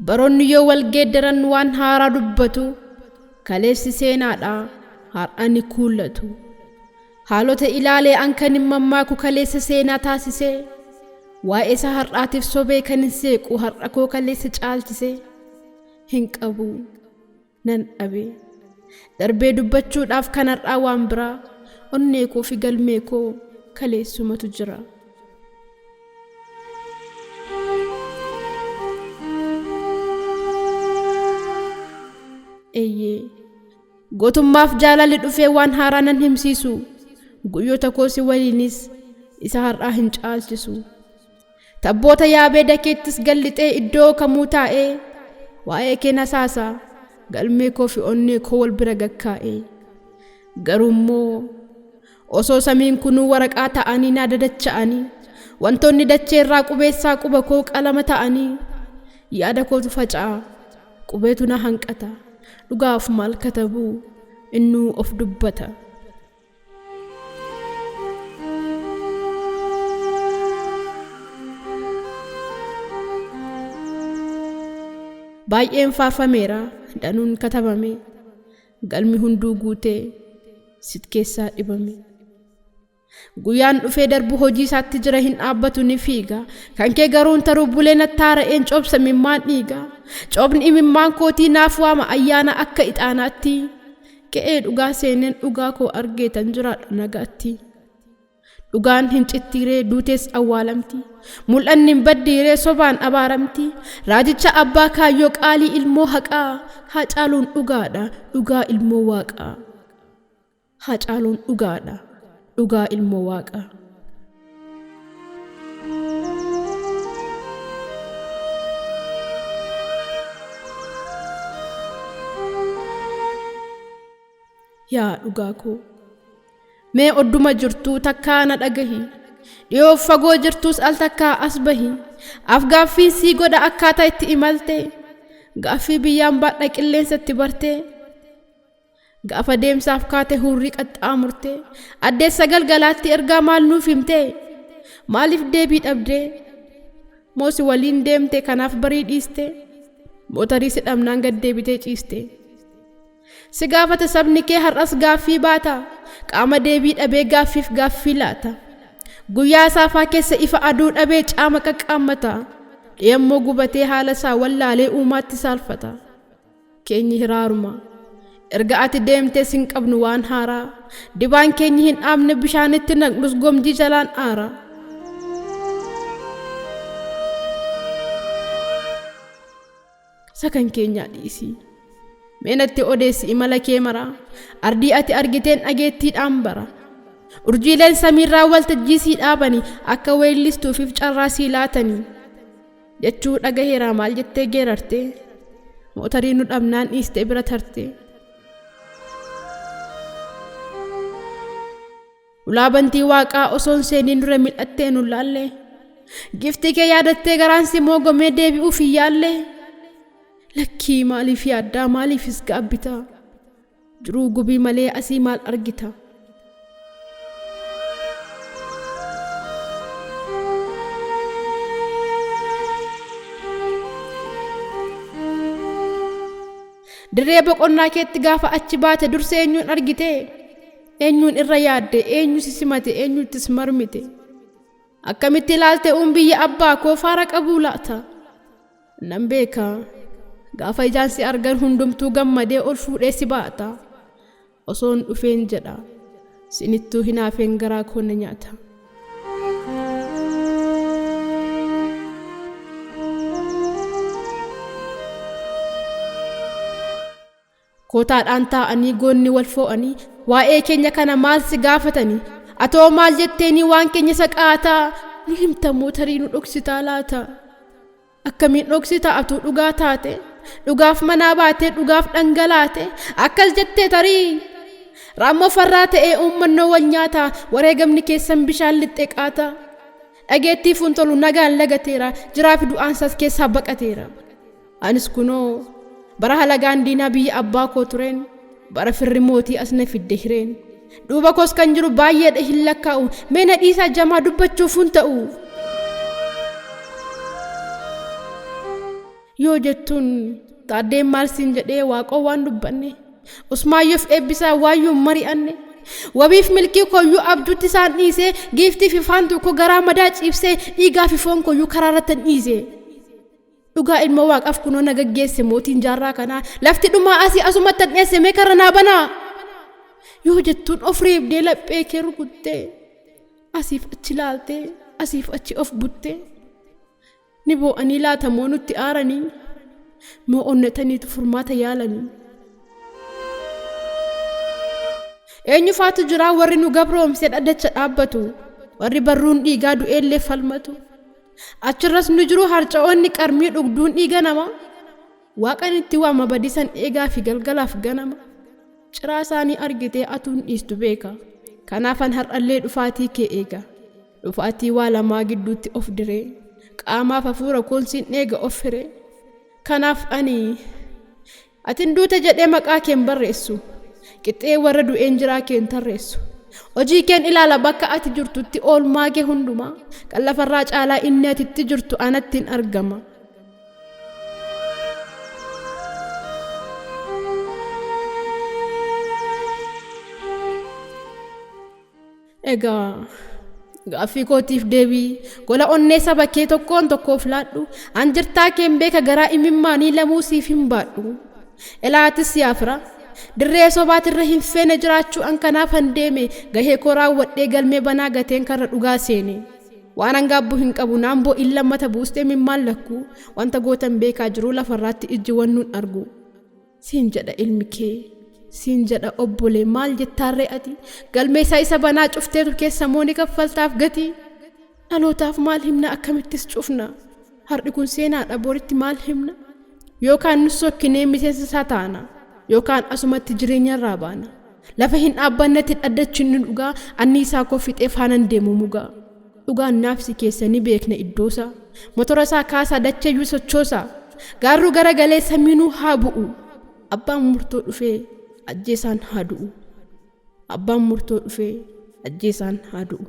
baroonni yoo wal geeddaran waan haaraa dubbatu kaleessi seenaadha har'ani kuullatu haalota ilaalee ankan himmamaaku kaleessa seenaa taasisee waa'ee isa har'aatiif sobee kan hin seequ har'a koo kaleessa caalchise hin qabu nan dhabe darbee dubbachuudhaaf kan har'aa waan biraa onnee koo fi galmee koo kaleessumatu jira. Eeyyee gootummaaf jaalalli dhufee waan haaraa nan himsiisu guyyoota koo si waliinis isa har'aa hin caalchisu tabboota yaabee dakeettis gallixee iddoo kamuu taa'ee waa'ee kee nasaasaa galmee koo fi onnee koo wal bira gakkaa'ee garuummoo osoo samiin kunuu waraqaa ta'anii na dadacha'anii wantoonni dachee irraa qubeessaa quba koo qalama ta'anii yaada kootu faca'a qubeetu na hanqata dhugaaf maal katabuu innuu of dubbata. baay'een faarfameera danuun katabame galmi hunduu guutee sit keessaa dhibame guyyaan dhufee darbu hojii isaatti jira hin dhaabbatu ni fiiga kan kee garuun taruu bulee nattaara'een coobsa mimmaan dhiiga coobni imimmaan kootii naaf waama ayyaana akka ixaanaatti ka'ee dhugaa seeneen dhugaa koo argeetan jiraadha nagaatti dhugaan hin cittiiree duutees awwaalamti mul'anni hin baddiiree sobaan abaaramti raajicha abbaa kaayyoo qaalii ilmoo haqaa Haacaaluun dhugaadha dhugaa ilmoo waaqaa Haacaaluun dhugaadha dhugaa ilmoo waaqaa. yaa dhugaa koo mee odduma jirtuu takkaa na dhagahi dhiyoo fagoo jirtuus al takkaa as bahi afgaaffii sii godha akkaataa itti imalte gaaffii biyyaan baadha qilleensatti barte gaafa deemsaaf kaate hurrii qaxxaamurte addeessa galgalaatti ergaa maal nuuf himte maaliif deebii dhabde moosi waliin deemte kanaaf barii dhiiste mootarii si dhabnaan gad deebitee ciiste si gaafate sabni kee har'as gaaffii baata qaama deebii dhabee gaaffiif gaaffii laata guyyaa saafaa keessa ifa aduu dhabee caama qaqqaammata dhiyammoo gubatee haala isaa wallaalee uumaatti saalfata keenyi hiraaruma erga ati deemtee sin qabnu waan haaraa dibaan keenyi hin dhaabne bishaanitti naqnus gomjii jalaan aara sakan keenyaa dhiisii meenatti odeessi imala kee mara ardii ati argiteen dhageettiidhaan bara urjiileen samiirraa waltajjiisii dhaabanii akka weellistuufiif carraasii laatanii jechuu dhagaheeraa maal jettee geerarte mootarii nu dhabnaan dhiiste bira tarte ulaabantii waaqaa osoon seeniin dura mil'attee nu laalle giftii kee yaadattee garaan si moogomee deebi'uuf hin yaalle lakkii maaliif yaaddaa maaliifis gaabbita jiruu gubii malee asii maal argita dirree boqonnaa keetti gaafa achi baate dursa eenyuun argite eenyuun irra yaadde eenyu si simate eenyuttis marmite akkamitti ilaalte biyya abbaa koo faara qabuu laata nan beekaa gaafa ijaan si argan hundumtuu gammadee ol fuudhee si baata osoon dhufeen jedha sinittuu hinaafeen garaa koo na nyaata. kootaadhaan taa'anii goonni wal fo'anii waa'ee keenya kana maal si gaafatanii atoo maal jetteenii waan keenya saqaataa nu himta mootarii nu dhoksitaa laata akkamiin dhoksitaa atuu dhugaa taate dhugaaf manaa baatee dhugaaf dhangalaate akkas jettee tarii raammoo farraa ta'ee uummannoo wal nyaataa wareegamni keessan bishaan lixxee qaata dhageettii fuuntolu nagaan lagateera jiraa fi du'aansaas keessaa baqateera anis kunoo bara halagaan diinaa biyya abbaa koo tureen bara firri mootii as na fidde hireen duuba koos kan jiru baay'eedha hin lakkaa'u mee na dhiisaa jamaa dubbachuuf hin ta'u yoo jettuun taaddeen maal siin jedhee waaqoo waan dubbanne usmaayyoof eebbisaa waayyuu mari'anne wabiif milkii koyyuu abjuutti isaan dhiisee giiftii fi faantuu koo garaa madaa ciibsee dhiigaa fi foon koyyuu karaarratti dhiisee dhugaa ilma waaqaaf kunoo na gaggeesse mootiin jaarraa kanaa lafti dhumaa asii asumatti dhiyeesse mee karra naa banaa yoo jettuun of reebdee laphee kee rukuttee asiif achi laaltee asiif achi of buttee ni boo'anii laatamoo nutti aaranii moo onnetaniitu furmaata yaalanii eenyu faatu jiraa warri nu gabroomsee dhaddacha dhaabbatu warri barruun dhiigaa du'eellee falmatu achirras nu jiru harca'oonni qarmii dhugduun dhiiga nama waaqan itti waama badisan eegaa fi galgalaaf ganama ciraa isaanii argitee atuun dhiistu beeka kanaafan har'allee dhufaatii kee eega dhufaatii waa lamaa gidduutti of diree qaamaaf hafuura koonsiin eega of firee kanaaf ani atin duute jedhee maqaa keen barreessu qixxee warra du'een jiraa keen tarreessu hojii keen ilaala bakka ati jirtutti oolmaa kee hundumaa kan lafarraa caalaa inni atitti jirtu anattiin argama egaa gaaffii kootiif deebii gola onnee saba kee tokkoon tokkoof laadhu an jirtaa keen beeka garaa imimmaanii lamuu siif hin baadhu elaatis yaafira dirree sobaatirra hin feene jiraachuu an kanaaf han deeme gahee koo raawwadhee galmee banaa gateen karra dhugaa seene waan an gaabbu hin qabu naamboo illammata buustee mimmaan lakku wanta gootan beekaa jiruu lafarraatti ijji wannuun argu siin jedha ilmi kee siin jedha obbolee maal jettaarree ati galmee isaa isa banaa cufteetu keessa mooni kaffaltaaf gatii dhalootaaf maal himna akkamittis cufna har'i kun seenaadha boritti maal himna yookaan nu sokkinee miseensa isaa taana yookaan asumatti jireenya irraa baana lafa hin dhaabbannetti dhaddachi nu dhugaa anniisaa koo fixee faanan deemu mugaa dhugaan naafsi keessa ni beekna iddoosaa motora isaa kaasaa dacheeyyuu sochoosaa gaarruu gara galee samiinuu haa bu'u abbaan murtoo dhufee ajjeesaan haa du'u abbaan murtoo dhufee ajjeesaan haa du'u